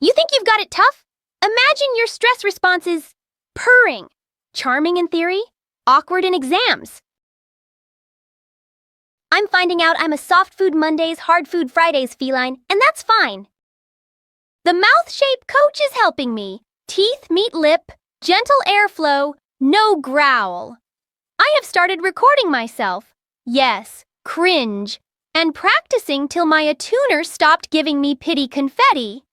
You think you've got it tough? Imagine your stress response is purring. Charming in theory, awkward in exams. I'm finding out I'm a soft food Mondays, hard food Fridays feline, and that's fine. The mouth shape coach is helping me. Teeth meet lip, gentle airflow, no growl. I have started recording myself. Yes, cringe. And practicing till my attuner stopped giving me pity confetti.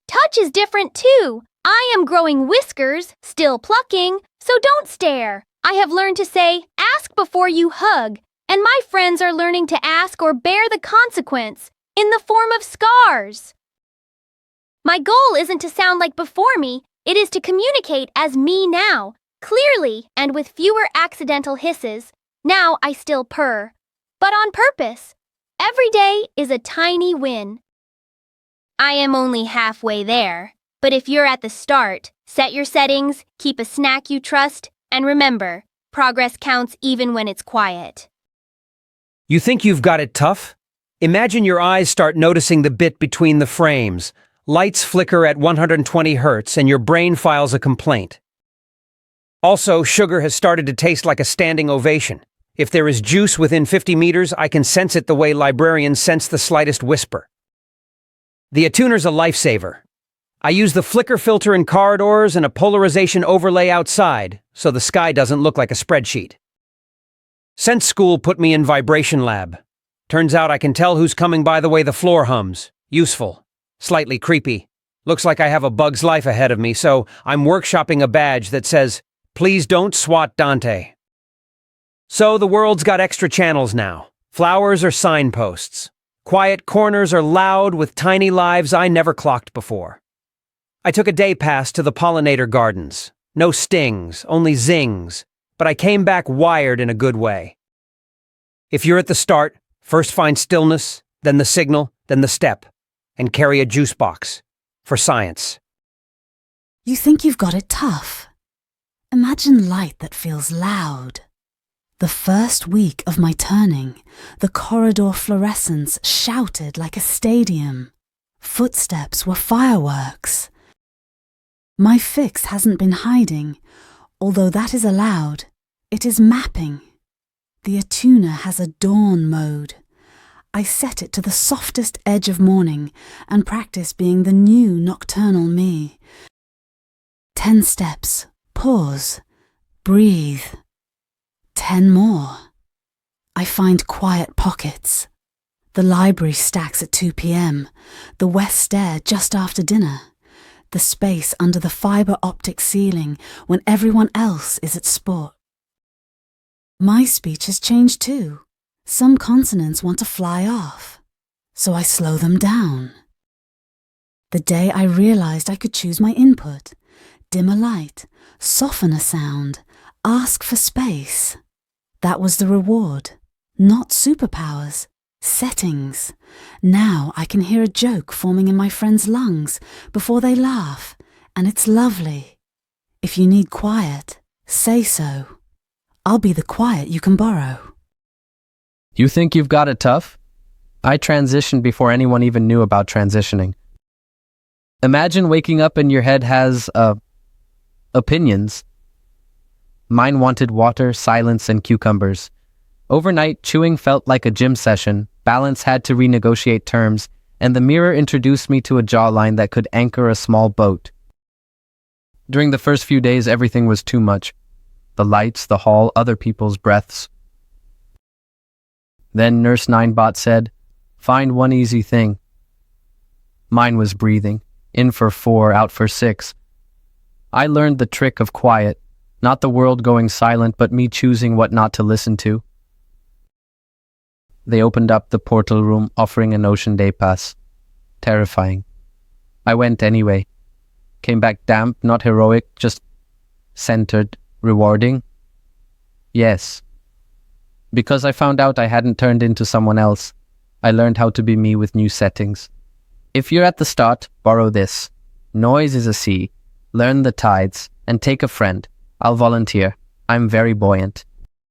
Touch is different too. I am growing whiskers, still plucking, so don't stare. I have learned to say, ask before you hug, and my friends are learning to ask or bear the consequence in the form of scars. My goal isn't to sound like before me, it is to communicate as me now, clearly and with fewer accidental hisses. Now I still purr, but on purpose. Every day is a tiny win. I am only halfway there, but if you're at the start, set your settings, keep a snack you trust, and remember, progress counts even when it's quiet. You think you've got it tough? Imagine your eyes start noticing the bit between the frames. Lights flicker at 120 hertz and your brain files a complaint. Also, sugar has started to taste like a standing ovation. If there is juice within 50 meters, I can sense it the way librarians sense the slightest whisper. The attuner's a lifesaver. I use the flicker filter in corridors and a polarization overlay outside, so the sky doesn't look like a spreadsheet. Sense School put me in vibration lab. Turns out I can tell who's coming by the way the floor hums. Useful. Slightly creepy. Looks like I have a bug's life ahead of me, so I'm workshopping a badge that says, "Please don't swat Dante." So the world's got extra channels now. Flowers are signposts. Quiet corners are loud with tiny lives I never clocked before. I took a day pass to the pollinator gardens. No stings, only zings, but I came back wired in a good way. If you're at the start, first find stillness, then the signal, then the step, and carry a juice box for science. You think you've got it tough? Imagine light that feels loud. The first week of my turning, the corridor fluorescence shouted like a stadium. Footsteps were fireworks. My fix hasn't been hiding, although that is allowed. It is mapping. The attuner has a dawn mode. I set it to the softest edge of morning and practice being the new nocturnal me. 10 steps, pause, breathe. 10 more. I find quiet pockets. The library stacks at 2 p.m, the west stair just after dinner, the space under the fibre optic ceiling when everyone else is at sport. My speech has changed too. Some consonants want to fly off, so I slow them down. The day I realized I could choose my input, dim a light, soften a sound, ask for space. That was the reward, not superpowers, settings. Now I can hear a joke forming in my friends' lungs before they laugh, and it's lovely. If you need quiet, say so. I'll be the quiet you can borrow. You think you've got it tough? I transitioned before anyone even knew about transitioning. Imagine waking up and your head has, opinions. Mine wanted water, silence, and cucumbers. Overnight, chewing felt like a gym session, balance had to renegotiate terms, and the mirror introduced me to a jawline that could anchor a small boat. During the first few days, everything was too much. The lights, the hall, other people's breaths. Then Nurse Ninebot said, "Find one easy thing." Mine was breathing, in for 4, out for 6. I learned the trick of quiet, not the world going silent, but me choosing what not to listen to. They opened up the portal room, offering an ocean day pass. Terrifying. I went anyway. Came back damp, not heroic, just centered, rewarding. Yes. Because I found out I hadn't turned into someone else, I learned how to be me with new settings. If you're at the start, borrow this. Noise is a sea. Learn the tides, and take a friend. I'll volunteer. I'm very buoyant.